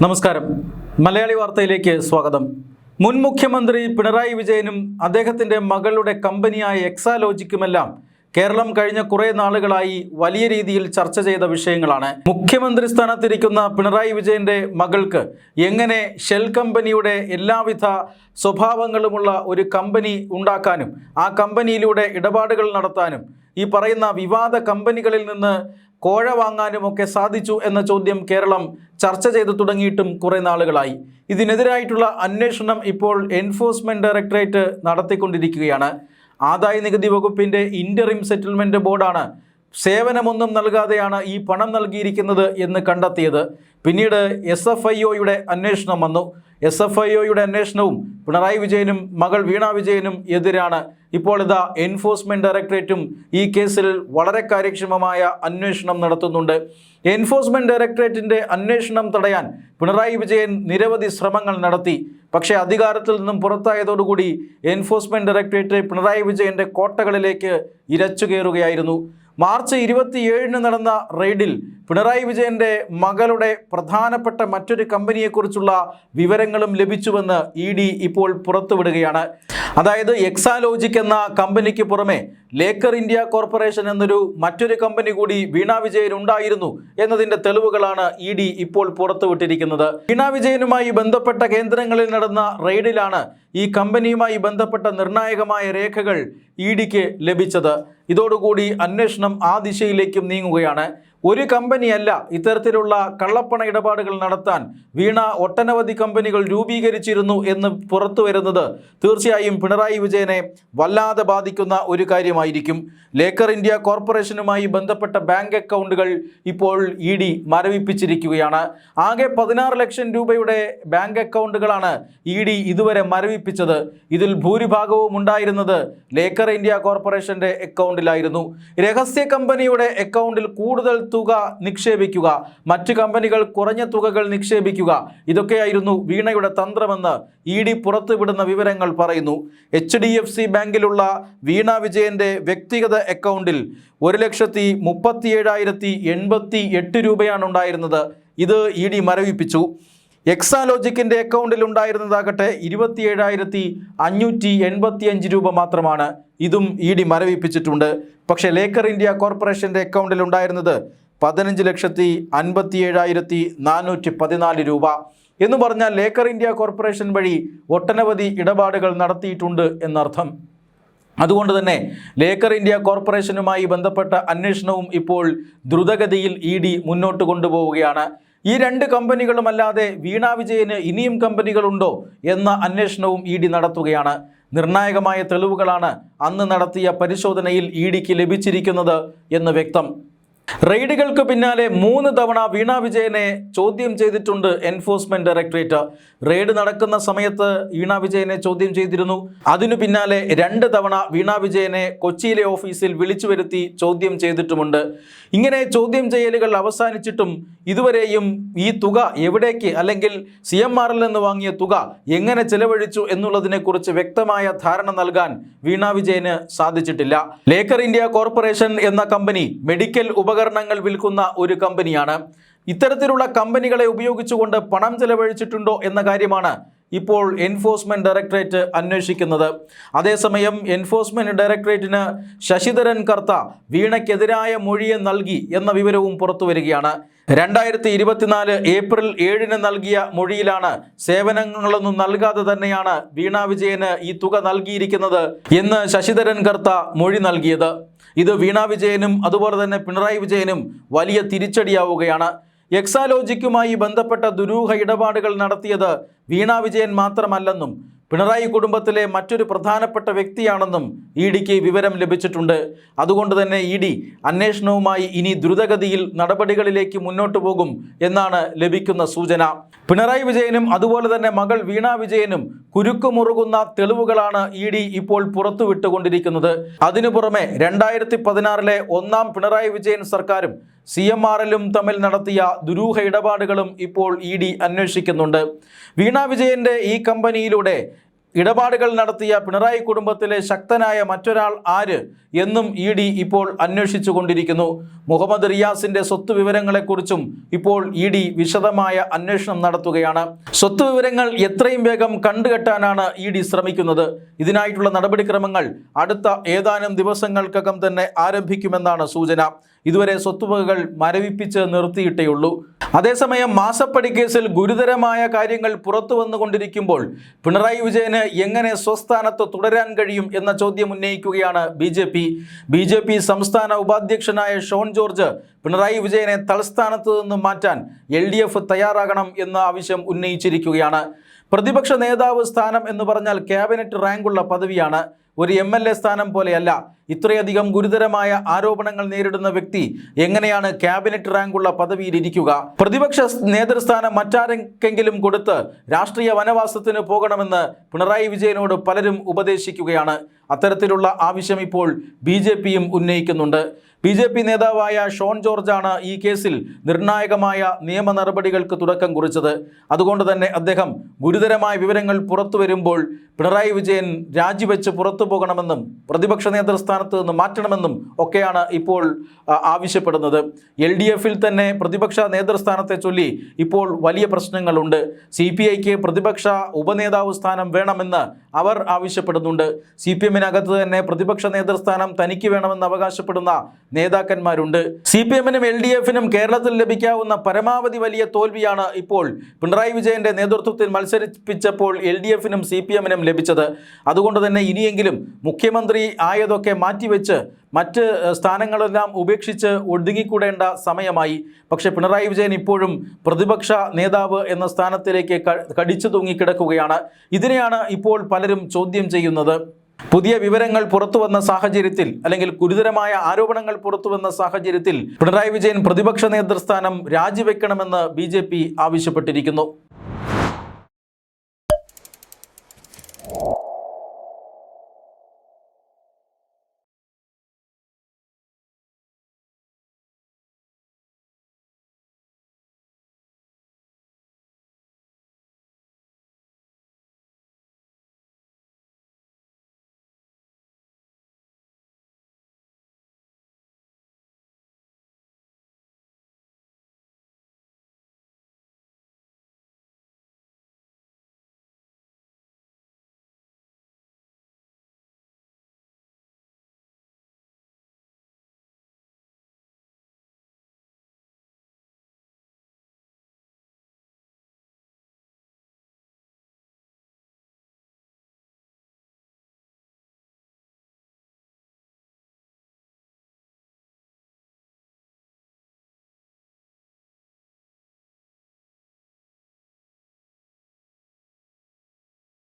നമസ്കാരം. മലയാളി വാർത്തയിലേക്ക് സ്വാഗതം. മുൻ മുഖ്യമന്ത്രി പിണറായി വിജയനും അദ്ദേഹത്തിൻ്റെ മകളുടെ കമ്പനിയായ എക്സാലോജിക്കുമെല്ലാം കേരളം കഴിഞ്ഞ കുറേ നാളുകളായി വലിയ രീതിയിൽ ചർച്ച ചെയ്ത വിഷയങ്ങളാണ്. മുഖ്യമന്ത്രി സ്ഥാനത്തിരിക്കുന്ന പിണറായി വിജയൻ്റെ മകൾക്ക് എങ്ങനെ ഷെൽ കമ്പനിയുടെ എല്ലാവിധ സ്വഭാവങ്ങളുമുള്ള ഒരു കമ്പനി ഉണ്ടാക്കാനും ആ കമ്പനിയിലൂടെ ഇടപാടുകൾ നടത്താനും ഈ പറയുന്ന വിവാദ കമ്പനികളിൽ നിന്ന് കോഴ വാങ്ങാനുമൊക്കെ സാധിച്ചു എന്ന ചോദ്യം കേരളം ചർച്ച ചെയ്തു തുടങ്ങിയിട്ടും കുറേ നാളുകളായി. ഇതിനെതിരായിട്ടുള്ള അന്വേഷണം ഇപ്പോൾ എൻഫോഴ്സ്മെൻറ്റ് ഡയറക്ടറേറ്റ് നടത്തിക്കൊണ്ടിരിക്കുകയാണ്. ആദായനികുതി വകുപ്പിൻ്റെ ഇൻ്ററിം സെറ്റിൽമെൻറ്റ് ബോർഡാണ് സേവനമൊന്നും നൽകാതെയാണ് ഈ പണം നൽകിയിരിക്കുന്നത് എന്ന് കണ്ടെത്തിയത്. പിന്നീട് SFIOയുടെ അന്വേഷണം വന്നു. SFIOയുടെ അന്വേഷണവും പിണറായി വിജയനും മകൾ വീണ വിജയനും എതിരാണ്. ഇപ്പോൾ ഇതാ എൻഫോഴ്സ്മെൻറ്റ് ഡയറക്ടറേറ്റും ഈ കേസിൽ വളരെ കാര്യക്ഷമമായ അന്വേഷണം നടത്തുന്നുണ്ട്. എൻഫോഴ്സ്മെൻറ്റ് ഡയറക്ടറേറ്റിൻ്റെ അന്വേഷണം തടയാൻ പിണറായി വിജയൻ നിരവധി ശ്രമങ്ങൾ നടത്തി. പക്ഷേ അധികാരത്തിൽ നിന്നും പുറത്തായതോടുകൂടി എൻഫോഴ്സ്മെൻറ്റ് ഡയറക്ടറേറ്റ് പിണറായി വിജയൻ്റെ കോട്ടകളിലേക്ക് ഇരച്ചു കയറുകയായിരുന്നു. മാർച്ച് 27 നടന്ന റെയ്ഡിൽ പിണറായി വിജയൻ്റെ മകളുടെ പ്രധാനപ്പെട്ട മറ്റൊരു കമ്പനിയെക്കുറിച്ചുള്ള വിവരങ്ങളും ലഭിച്ചുവെന്ന് ED ഇപ്പോൾ പുറത്തുവിടുകയാണ്. അതായത് എക്സാലോജിക് എന്ന കമ്പനിക്ക് പുറമെ ലേക്കർ ഇന്ത്യ കോർപ്പറേഷൻ എന്നൊരു മറ്റൊരു കമ്പനി കൂടി വീണ വിജയൻ ഉണ്ടായിരുന്നു എന്നതിൻ്റെ തെളിവുകളാണ് ED ഇപ്പോൾ പുറത്തുവിട്ടിരിക്കുന്നത്. വീണ വിജയനുമായി ബന്ധപ്പെട്ട കേന്ദ്രങ്ങളിൽ നടന്ന റെയ്ഡിലാണ് ഈ കമ്പനിയുമായി ബന്ധപ്പെട്ട നിർണായകമായ രേഖകൾ EDക്ക് ലഭിച്ചത്. ഇതോടുകൂടി അന്വേഷണം ആ ദിശയിലേക്കും നീങ്ങുകയാണ്. ഒരു കമ്പനിയല്ല ഇത്തരത്തിലുള്ള കള്ളപ്പണ ഇടപാടുകൾ നടത്താൻ വീണ ഒട്ടനവധി കമ്പനികൾ രൂപീകരിച്ചിരുന്നു എന്ന് പുറത്തു വരുന്നത് തീർച്ചയായും പിണറായി വിജയനെ വല്ലാതെ ബാധിക്കുന്ന ഒരു കാര്യമായിരിക്കും. ലേക്കർ ഇന്ത്യ കോർപ്പറേഷനുമായി ബന്ധപ്പെട്ട ബാങ്ക് അക്കൗണ്ടുകൾ ഇപ്പോൾ ED മരവിപ്പിച്ചിരിക്കുകയാണ്. ആകെ 16 ലക്ഷം രൂപയുടെ ബാങ്ക് അക്കൗണ്ടുകളാണ് ED ഇതുവരെ മരവിപ്പിച്ചത്. ഇതിൽ ഭൂരിഭാഗവും ഉണ്ടായിരുന്നത് ലേക്കർ ഇന്ത്യ കോർപ്പറേഷൻ്റെ അക്കൗണ്ടിലായിരുന്നു. രഹസ്യ കമ്പനിയുടെ അക്കൗണ്ടിൽ കൂടുതൽ തുക നിക്ഷേപിക്കുക, മറ്റു കമ്പനികൾ കുറഞ്ഞ തുകകൾ നിക്ഷേപിക്കുക, ഇതൊക്കെയായിരുന്നു വീണയുടെ തന്ത്രമെന്ന് ED പുറത്തുവിടുന്ന വിവരങ്ങൾ പറയുന്നു. HDFC ബാങ്കിലുള്ള വീണ വിജയൻ്റെ വ്യക്തിഗത അക്കൗണ്ടിൽ 1,37,088 രൂപയാണ് ഉണ്ടായിരുന്നത്. ഇത് ED മരവിപ്പിച്ചു. എക്സാലോജിക്കിൻ്റെ അക്കൗണ്ടിൽ ഉണ്ടായിരുന്നതാകട്ടെ 27,585 രൂപ മാത്രമാണ്. ഇതും ED മരവിപ്പിച്ചിട്ടുണ്ട്. പക്ഷേ ലേക്കർ ഇന്ത്യ കോർപ്പറേഷൻ്റെ അക്കൗണ്ടിൽ ഉണ്ടായിരുന്നത് 15,57,414 രൂപ. എന്ന് പറഞ്ഞാൽ ലേക്കർ ഇന്ത്യ കോർപ്പറേഷൻ വഴി ഒട്ടനവധി ഇടപാടുകൾ നടത്തിയിട്ടുണ്ട് എന്നർത്ഥം. അതുകൊണ്ട് തന്നെ ലേക്കർ ഇന്ത്യ കോർപ്പറേഷനുമായി ബന്ധപ്പെട്ട അന്വേഷണവും ഇപ്പോൾ ദ്രുതഗതിയിൽ ED മുന്നോട്ട് കൊണ്ടുപോവുകയാണ്. ഈ രണ്ട് കമ്പനികളുമല്ലാതെ വീണ വിജയന് ഇനിയും കമ്പനികളുണ്ടോ എന്ന അന്വേഷണവും ED നടത്തുകയാണ്. നിർണായകമായ തെളിവുകളാണ് അന്ന് നടത്തിയ പരിശോധനയിൽ EDക്ക് ലഭിച്ചിരിക്കുന്നത് എന്ന് വ്യക്തം. റെയ്ഡുകൾക്ക് പിന്നാലെ 3 തവണ വീണ വിജയനെ ചോദ്യം ചെയ്തിട്ടുണ്ട് എൻഫോഴ്സ്മെൻറ്റ് ഡയറക്ടറേറ്റ്. റെയ്ഡ് നടക്കുന്ന സമയത്ത് വീണ വിജയനെ ചോദ്യം ചെയ്തിരുന്നു. അതിനു പിന്നാലെ 2 തവണ വീണ വിജയനെ കൊച്ചിയിലെ ഓഫീസിൽ വിളിച്ചു വരുത്തി ചോദ്യം ചെയ്തിട്ടുമുണ്ട്. ഇങ്ങനെ ചോദ്യം ചെയ്യലുകൾ അവസാനിച്ചിട്ടും ഇതുവരെയും ഈ തുക എവിടേക്ക്, അല്ലെങ്കിൽ CMRൽ നിന്ന് വാങ്ങിയ തുക എങ്ങനെ ചെലവഴിച്ചു എന്നുള്ളതിനെക്കുറിച്ച് വ്യക്തമായ ധാരണ നൽകാൻ വീണ വിജയന് സാധിച്ചിട്ടില്ല. ലേക്കർ ഇന്ത്യ കോർപ്പറേഷൻ എന്ന കമ്പനി മെഡിക്കൽ ഉപകരണങ്ങൾ വിൽക്കുന്ന ഒരു കമ്പനിയാണ്. ഇത്തരത്തിലുള്ള കമ്പനികളെ ഉപയോഗിച്ചുകൊണ്ട് പണം ചെലവഴിച്ചിട്ടുണ്ടോ എന്ന കാര്യമാണ് ഇപ്പോൾ എൻഫോഴ്സ്മെൻറ്റ് ഡയറക്ടറേറ്റ് അന്വേഷിക്കുന്നത്. അതേസമയം എൻഫോഴ്സ്മെൻറ്റ് ഡയറക്ടറേറ്റിന് ശശിധരൻ കർത്ത വീണയ്ക്കെതിരായ മൊഴിയെ നൽകി എന്ന വിവരവും പുറത്തു വരികയാണ്. 2024 ഏപ്രിൽ 7 നൽകിയ മൊഴിയിലാണ് സേവനങ്ങളൊന്നും നൽകാതെ തന്നെയാണ് വീണ വിജയന് ഈ തുക നൽകിയിരിക്കുന്നത് എന്ന് ശശിധരൻ കർത്ത മൊഴി നൽകിയത്. ഇത് വീണ വിജയനും അതുപോലെ തന്നെ പിണറായി വിജയനും വലിയ തിരിച്ചടിയാവുകയാണ്. എക്സാലോജിക്കുമായി ബന്ധപ്പെട്ട ദുരൂഹ ഇടപാടുകൾ നടത്തിയത് വീണ വിജയൻ മാത്രമല്ലെന്നും പിണറായി കുടുംബത്തിലെ മറ്റൊരു പ്രധാനപ്പെട്ട വ്യക്തിയാണെന്നും EDക്ക് വിവരം ലഭിച്ചിട്ടുണ്ട്. അതുകൊണ്ട് തന്നെ ED അന്വേഷണവുമായി ഇനി ദ്രുതഗതിയിൽ നടപടികളിലേക്ക് മുന്നോട്ട് പോകും എന്നാണ് ലഭിക്കുന്ന സൂചന. പിണറായി വിജയനും അതുപോലെ തന്നെ മകൾ വീണ വിജയനും കുരുക്കുമുറുകുന്ന തെളിവുകളാണ് ED ഇപ്പോൾ പുറത്തുവിട്ടുകൊണ്ടിരിക്കുന്നത്. അതിനു പുറമെ 2016 ഒന്നാം പിണറായി വിജയൻ സർക്കാരും CMRലും തമ്മിൽ നടത്തിയ ദുരൂഹ ഇടപാടുകളും ഇപ്പോൾ ED അന്വേഷിക്കുന്നുണ്ട്. വീണ വിജയൻ്റെ ഈ കമ്പനിയിലൂടെ ഇടപാടുകൾ നടത്തിയ പിണറായി കുടുംബത്തിലെ ശക്തനായ മറ്റൊരാൾ ആര് എന്നും ED ഇപ്പോൾ അന്വേഷിച്ചു കൊണ്ടിരിക്കുന്നു. മുഹമ്മദ് റിയാസിന്റെ സ്വത്ത് വിവരങ്ങളെക്കുറിച്ചും ഇപ്പോൾ ED വിശദമായ അന്വേഷണം നടത്തുകയാണ്. സ്വത്ത് വിവരങ്ങൾ എത്രയും വേഗം കണ്ടുകെട്ടാനാണ് ED ശ്രമിക്കുന്നത്. ഇതിനായിട്ടുള്ള നടപടിക്രമങ്ങൾ അടുത്ത ഏതാനും ദിവസങ്ങൾക്കകം തന്നെ ആരംഭിക്കുമെന്നാണ് സൂചന. ഇതുവരെ സ്വത്തുവകകൾ മരവിപ്പിച്ച് നിർത്തിയിട്ടേയുള്ളൂ. അതേസമയം മാസപ്പടി കേസിൽ ഗുരുതരമായ കാര്യങ്ങൾ പുറത്തു വന്നുകൊണ്ടിരിക്കുമ്പോൾ പിണറായി വിജയന് എങ്ങനെ സ്വസ്ഥാനത്ത് തുടരാൻ കഴിയും എന്ന ചോദ്യം ഉന്നയിക്കുകയാണ് BJP സംസ്ഥാന ഉപാധ്യക്ഷനായ ഷോൺ ജോർജ് പിണറായി വിജയനെ തൽസ്ഥാനത്ത് നിന്ന് മാറ്റാൻ LDF തയ്യാറാകണം എന്ന ആവശ്യം ഉന്നയിച്ചിരിക്കുകയാണ്. പ്രതിപക്ഷ നേതാവ് സ്ഥാനം എന്ന് പറഞ്ഞാൽ ക്യാബിനറ്റ് റാങ്കുള്ള പദവിയാണ്. ഒരു MLA സ്ഥാനം പോലെയല്ല. ഇത്രയധികം ഗുരുതരമായ ആരോപണങ്ങൾ നേരിടുന്ന വ്യക്തി എങ്ങനെയാണ് ക്യാബിനറ്റ് റാങ്കുള്ള പദവിയിൽ ഇരിക്കുക? പ്രതിപക്ഷ നേതൃസ്ഥാനം മറ്റാരെങ്കിലും കൊടുത്ത് രാഷ്ട്രീയ വനവാസത്തിന് പോകണമെന്ന് പിണറായി വിജയനോട് പലരും ഉപദേശിക്കുകയാണ്. അത്തരത്തിലുള്ള ആവശ്യം ഇപ്പോൾ BJPയും ഉന്നയിക്കുന്നുണ്ട്. BJP നേതാവായ ഷോൺ ജോർജാണ് ഈ കേസിൽ നിർണായകമായ നിയമ നടപടികൾക്ക് തുടക്കം കുറിച്ചത്. അതുകൊണ്ട് തന്നെ അദ്ദേഹം ഗുരുതരമായ വിവരങ്ങൾ പുറത്തു വരുമ്പോൾ പിണറായി വിജയൻ രാജിവെച്ച് പുറത്തു പോകണമെന്നും പ്രതിപക്ഷ നേതൃസ്ഥാനത്ത് നിന്ന് മാറ്റണമെന്നും ഒക്കെയാണ് ഇപ്പോൾ ആവശ്യപ്പെടുന്നത്. LDFിൽ തന്നെ പ്രതിപക്ഷ നേതൃസ്ഥാനത്തെ ചൊല്ലി ഇപ്പോൾ വലിയ പ്രശ്നങ്ങളുണ്ട്. CPIക്ക് പ്രതിപക്ഷ ഉപനേതാവ് സ്ഥാനം വേണമെന്ന് അവർ ആവശ്യപ്പെടുന്നുണ്ട്. CPMനകത്ത് തന്നെ പ്രതിപക്ഷ നേതൃസ്ഥാനം തനിക്ക് വേണമെന്ന് അവകാശപ്പെടുന്ന നേതാക്കന്മാരുണ്ട്. CPMനും LDFനും കേരളത്തിൽ ലഭിക്കാവുന്ന പരമാവധി വലിയ തോൽവിയാണ് ഇപ്പോൾ പിണറായി വിജയന്റെ നേതൃത്വത്തിൽ മത്സരിപ്പിച്ചപ്പോൾ LDFനും CPMനും ലഭിച്ചത്. അതുകൊണ്ട് തന്നെ ഇനിയെങ്കിലും മുഖ്യമന്ത്രി ആയതൊക്കെ മാറ്റിവെച്ച് മറ്റ് സ്ഥാനങ്ങളെല്ലാം ഉപേക്ഷിച്ച് ഒതുങ്ങിക്കൂടേണ്ട സമയമായി. പക്ഷേ പിണറായി വിജയൻ ഇപ്പോഴും പ്രതിപക്ഷ നേതാവ് എന്ന സ്ഥാനത്തിലേക്ക് കടിച്ചു തൂങ്ങിക്കിടക്കുകയാണ്. ഇതിനെയാണ് ഇപ്പോൾ പലരും ചോദ്യം ചെയ്യുന്നത്. പുതിയ വിവരങ്ങൾ പുറത്തു വന്ന സാഹചര്യത്തിൽ അല്ലെങ്കിൽ ഗുരുതരമായ ആരോപണങ്ങൾ പുറത്തു വന്ന സാഹചര്യത്തിൽ പിണറായി വിജയൻ പ്രതിപക്ഷ നേതൃസ്ഥാനം രാജിവെക്കണമെന്ന് BJP ആവശ്യപ്പെട്ടിരിക്കുന്നു.